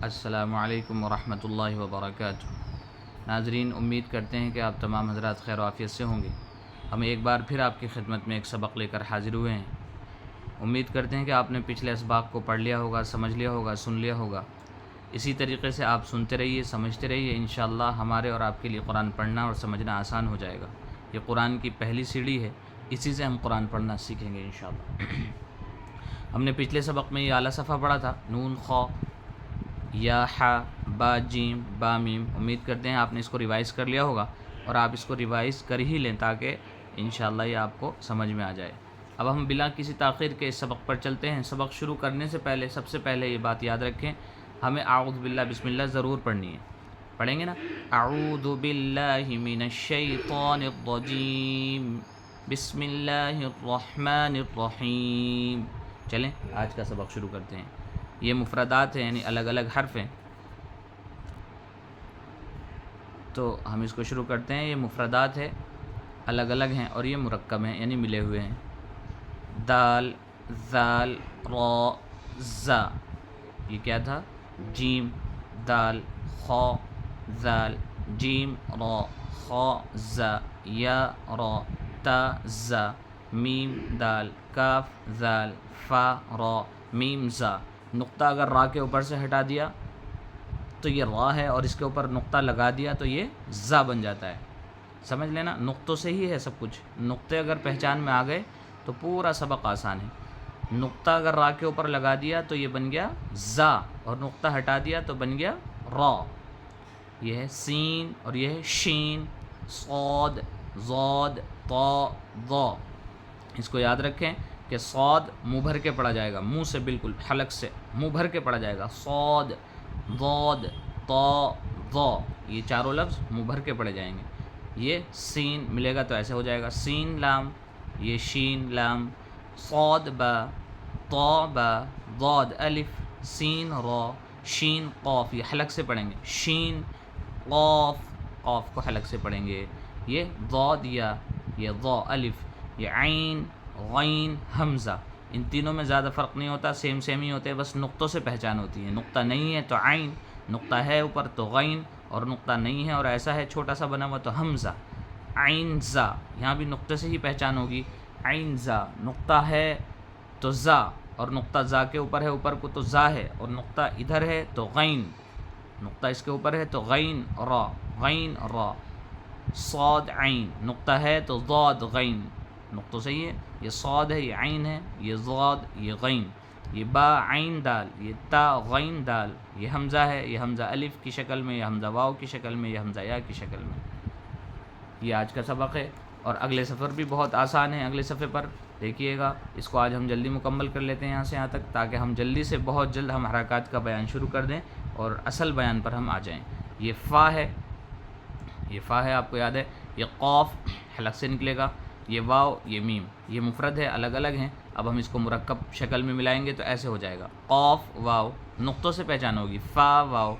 السلام علیکم ورحمۃ اللہ وبرکاتہ۔ ناظرین، امید کرتے ہیں کہ آپ تمام حضرات خیر و عافیت سے ہوں گے۔ ہم ایک بار پھر آپ کی خدمت میں ایک سبق لے کر حاضر ہوئے ہیں۔ امید کرتے ہیں کہ آپ نے پچھلے اسباق کو پڑھ لیا ہوگا، سمجھ لیا ہوگا، سن لیا ہوگا۔ اسی طریقے سے آپ سنتے رہیے، سمجھتے رہیے، انشاءاللہ ہمارے اور آپ کے لیے قرآن پڑھنا اور سمجھنا آسان ہو جائے گا۔ یہ قرآن کی پہلی سیڑھی ہے، اسی سے ہم قرآن پڑھنا سیکھیں گے انشاءاللہ۔ ہم نے پچھلے سبق میں یہ اعلیٰ صفحہ پڑھا تھا، نون خا یا ح با جیم با میم۔ امید کرتے ہیں آپ نے اس کو ریوائز کر لیا ہوگا، اور آپ اس کو ریوائز کر ہی لیں تاکہ انشاءاللہ یہ آپ کو سمجھ میں آ جائے۔ اب ہم بلا کسی تاخیر کے اس سبق پر چلتے ہیں۔ سبق شروع کرنے سے پہلے سب سے پہلے یہ بات یاد رکھیں، ہمیں اعوذ باللہ بسم اللہ ضرور پڑھنی ہے۔ پڑھیں گے نا؟ اعوذ باللہ من الشیطان الرجیم، بسم اللہ الرحمن الرحیم۔ چلیں آج کا سبق شروع کرتے ہیں۔ یہ مفردات ہیں، یعنی الگ الگ حرف ہیں، تو ہم اس کو شروع کرتے ہیں۔ یہ مفردات ہے، الگ الگ ہیں، اور یہ مرکب ہیں، یعنی ملے ہوئے ہیں۔ دال، ذال، را، زا۔ یہ کیا تھا؟ جیم، دال، خا، ذال، جیم، را، خا، زا، یا، را، تا، زا، میم، دال، کاف، ذال، فا، را، میم، زا۔ نقطہ اگر را کے اوپر سے ہٹا دیا تو یہ را ہے، اور اس کے اوپر نقطہ لگا دیا تو یہ زا بن جاتا ہے۔ سمجھ لینا، نقطوں سے ہی ہے سب کچھ۔ نقطے اگر پہچان میں آ گئے تو پورا سبق آسان ہے۔ نقطہ اگر را کے اوپر لگا دیا تو یہ بن گیا زا، اور نقطہ ہٹا دیا تو بن گیا را۔ یہ ہے سین، اور یہ ہے شین، صاد، ضاد، طا، ضا۔ اس کو یاد رکھیں کہ صاد منہ بھر کے پڑھا جائے گا، منہ سے، بالکل حلق سے منہ بھر کے پڑھا جائے گا۔ صاد، ضاد، طا، ضا، یہ چاروں لفظ منہ بھر کے پڑھے جائیں گے۔ یہ سین ملے گا تو ایسے ہو جائے گا، سین لام، یہ شین لام، صاد با، طا با، ضاد الف، سین را، شین قاف۔ یہ حلق سے پڑھیں گے، شین قاف، قاف کو حلق سے پڑھیں گے۔ یہ ضاد یا، یہ ضا الف، یہ عین، غین، حمزہ۔ ان تینوں میں زیادہ فرق نہیں ہوتا، سیم سیم ہی ہوتے ہیں، بس نقطوں سے پہچان ہوتی ہے۔ نقطہ نہیں ہے تو عین، نقطہ ہے اوپر تو غین، اور نقطہ نہیں ہے اور ایسا ہے چھوٹا سا بنا ہوا تو حمزہ۔ عین زا، یہاں بھی نقطے سے ہی پہچان ہوگی۔ عین زا، نقطہ ہے تو زا، اور نقطہ زا کے اوپر ہے، اوپر کو تو زا ہے، اور نقطہ ادھر ہے تو غین، نقطہ اس کے اوپر ہے تو غین را، غین را۔ صاد عین، نقطہ ہے تو ضاد غین، نقطوں سے ہی ہے۔ یہ صاد ہے، یہ عین ہے، یہ ضاد، یہ غین۔ یہ با عین دال، یہ تا غین دال، یہ حمزہ ہے، یہ حمزہ الف کی شکل میں، یہ حمزہ واو کی شکل میں، یہ حمزہ یا کی شکل میں۔ یہ آج کا سبق ہے، اور اگلے سفر بھی بہت آسان ہے۔ اگلے صفحے پر دیکھیے گا، اس کو آج ہم جلدی مکمل کر لیتے ہیں یہاں سے یہاں تک، تاکہ ہم جلدی سے بہت جلد ہم حرکات کا بیان شروع کر دیں اور اصل بیان پر ہم آ جائیں۔ یہ فا ہے، یہ فا ہے، آپ کو یاد ہے۔ یہ قاف حلق سے نکلے گا، یہ واو، یہ میم، یہ مفرد ہے، الگ الگ ہیں۔ اب ہم اس کو مرکب شکل میں ملائیں گے تو ایسے ہو جائے گا، قاف واو، نقطوں سے پہچان ہوگی، فا واو،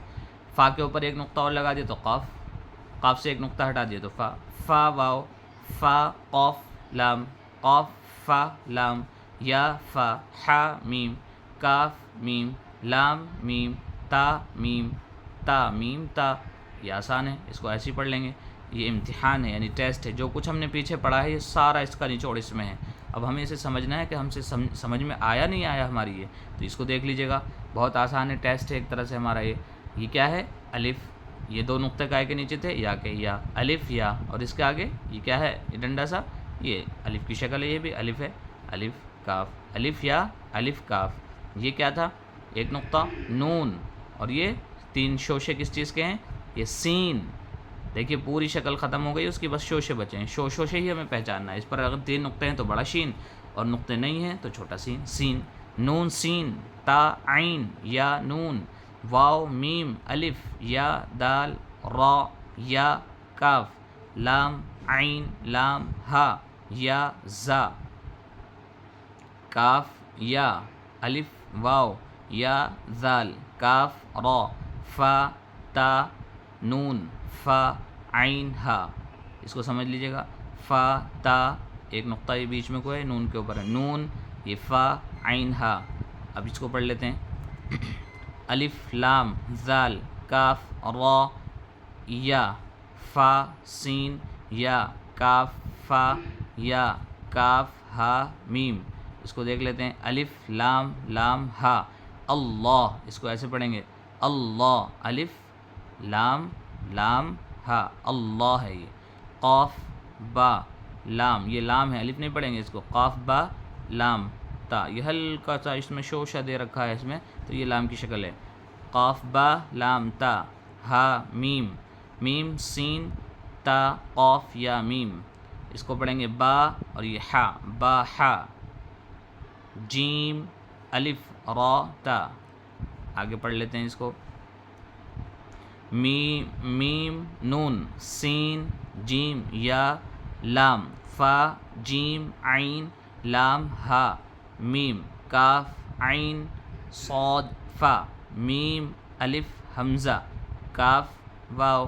فا کے اوپر ایک نقطہ اور لگا دیا تو قاف، قاف سے ایک نقطہ ہٹا دیا تو فا، فا واو، فا قاف لام، قاف فا لام، یا فا، حا میم، کاف میم، لام میم، تا میم، تا میم تا۔ یہ آسان ہے، اس کو ایسے ہی پڑھ لیں گے۔ یہ امتحان ہے، یعنی ٹیسٹ ہے۔ جو کچھ ہم نے پیچھے پڑھا ہے یہ سارا اس کا نچوڑ اس میں ہے۔ اب ہمیں اسے سمجھنا ہے کہ ہم سے سمجھ میں آیا نہیں آیا ہماری یہ، تو اس کو دیکھ لیجیے گا، بہت آسان ہے، ٹیسٹ ہے ایک طرح سے ہمارا یہ کیا ہے؟ الف، یہ دو نقطے کائے کے نیچے تھے، یا کے یا، الف یا، اور اس کے آگے یہ کیا ہے؟ یہ ڈنڈا سا، یہ الف کی شکل ہے، یہ بھی الف ہے، الف کاف، الف یا، الف کاف۔ یہ کیا تھا؟ ایک نقطہ نون، اور یہ تین شوشے کس چیز کے ہیں؟ یہ سین۔ دیکھیے پوری شکل ختم ہو گئی اس کی، بس شوشے بچے ہیں، شوشے ہی ہمیں پہچاننا ہے۔ اس پر اگر تین نقطے ہیں تو بڑا شین، اور نقطے نہیں ہیں تو چھوٹا سین، سین، نون سین، تا عین، یا نون، واو میم الف، یا دال، را، یا کاف، لام عین، لام ہا، یا زا، کاف یا، الف واو، یا ذال، کاف را، فا تا نون، فا عین ہا۔ اس کو سمجھ لیجیے گا، فا تا، ایک نقطہ یہ بیچ میں کو ہے، نون کے اوپر ہے، نون، یہ فا عین ہا۔ اب اس کو پڑھ لیتے ہیں۔ الف لام ذال کاف را یا فا سین یا کاف فا یا کاف ہا میم. اس کو دیکھ لیتے ہیں. الف لام لام ہا اللہ، اس کو ایسے پڑھیں گے اللہ، الف لام لام ہا اللہ ہے یہ. قاف با لام، یہ لام ہے، الف نہیں پڑھیں گے اس کو. قاف با لام تا، یہ ہلکا سا اس میں شوشہ دے رکھا ہے اس میں، تو یہ لام کی شکل ہے. قاف با لام تا ہا میم، میم سین تا قاف یا میم، اس کو پڑھیں گے با اور یہ ہا، با ہا. جیم الف را تا، آگے پڑھ لیتے ہیں اس کو. میم نون سین جیم یا لام فا جیم عین لام ہا میم کاف عین صاد فا میم الف حمزہ کاف واو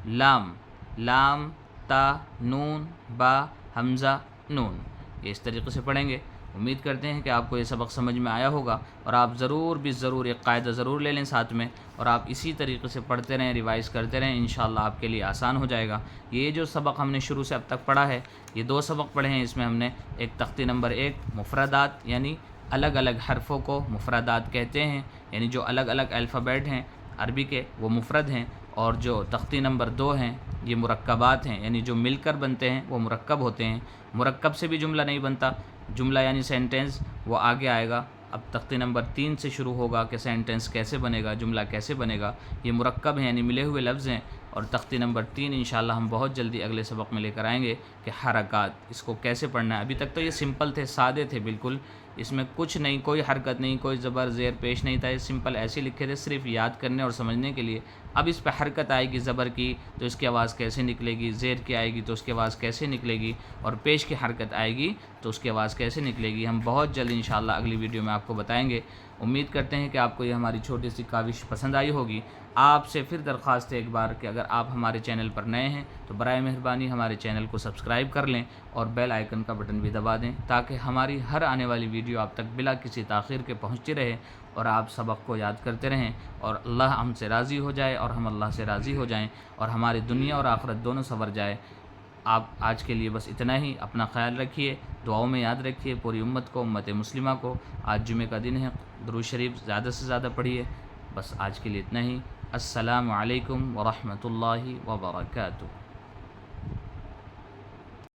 لام لام تا نون با حمزہ نون. یہ اس طریقے سے پڑھیں گے. امید کرتے ہیں کہ آپ کو یہ سبق سمجھ میں آیا ہوگا، اور آپ ضرور بھی ضرور ایک قاعدہ ضرور لے لیں ساتھ میں، اور آپ اسی طریقے سے پڑھتے رہیں، ریوائز کرتے رہیں. انشاءاللہ آپ کے لیے آسان ہو جائے گا. یہ جو سبق ہم نے شروع سے اب تک پڑھا ہے، یہ 2 سبق پڑھے ہیں. اس میں ہم نے ایک تختی نمبر 1 مفردات، یعنی الگ الگ حرفوں کو مفردات کہتے ہیں، یعنی جو الگ الگ الفابیٹ ہیں عربی کے وہ مفرد ہیں، اور جو تختی نمبر 2 ہیں یہ مرکبات ہیں، یعنی جو مل کر بنتے ہیں وہ مرکب ہوتے ہیں. مرکب سے بھی جملہ نہیں بنتا. جملہ یعنی سینٹینس وہ آگے آئے گا. اب تختی نمبر 3 سے شروع ہوگا کہ سینٹینس کیسے بنے گا، جملہ کیسے بنے گا. یہ مرکب ہیں یعنی ملے ہوئے لفظ ہیں. اور تختی نمبر 3 انشاءاللہ ہم بہت جلدی اگلے سبق میں لے کر آئیں گے کہ حرکات اس کو کیسے پڑھنا ہے. ابھی تک تو یہ سمپل تھے، سادے تھے بالکل، اس میں کچھ نہیں، کوئی حرکت نہیں، کوئی زبر زیر پیش نہیں تھا. یہ سمپل ایسے لکھے تھے صرف یاد کرنے اور سمجھنے کے لیے. اب اس پہ حرکت آئے گی زبر کی تو اس کی آواز کیسے نکلے گی، زیر کی آئے گی تو اس کی آواز کیسے نکلے گی، اور پیش کی حرکت آئے گی تو اس کی آواز کیسے نکلے گی، ہم بہت جلد انشاءاللہ اگلی ویڈیو میں آپ کو بتائیں گے. امید کرتے ہیں کہ آپ کو یہ ہماری چھوٹی سی کاوش پسند آئی ہوگی. آپ سے پھر درخواست ہے ایک بار کہ اگر آپ ہمارے چینل پر نئے ہیں تو برائے مہربانی ہمارے چینل کو سبسکرائب کر لیں اور بیل آئیکن کا بٹن بھی دبا دیں، تاکہ ہماری ہر آنے والی ویڈیو آپ تک بلا کسی تاخیر کے پہنچتی رہے اور آپ سبق کو یاد کرتے رہیں، اور اللہ ہم سے راضی ہو جائے اور ہم اللہ سے راضی ہو جائیں، اور ہماری دنیا اور آخرت دونوں سنور جائے. آپ آج کے لیے بس اتنا ہی. اپنا خیال رکھیے، دعاؤں میں یاد رکھیے پوری امت کو، امت مسلمہ کو. آج جمعہ کا دن ہے، درود شریف زیادہ سے زیادہ پڑھیے. بس آج کے لیے اتنا ہی. السلام علیکم ورحمۃ اللہ وبرکاتہ.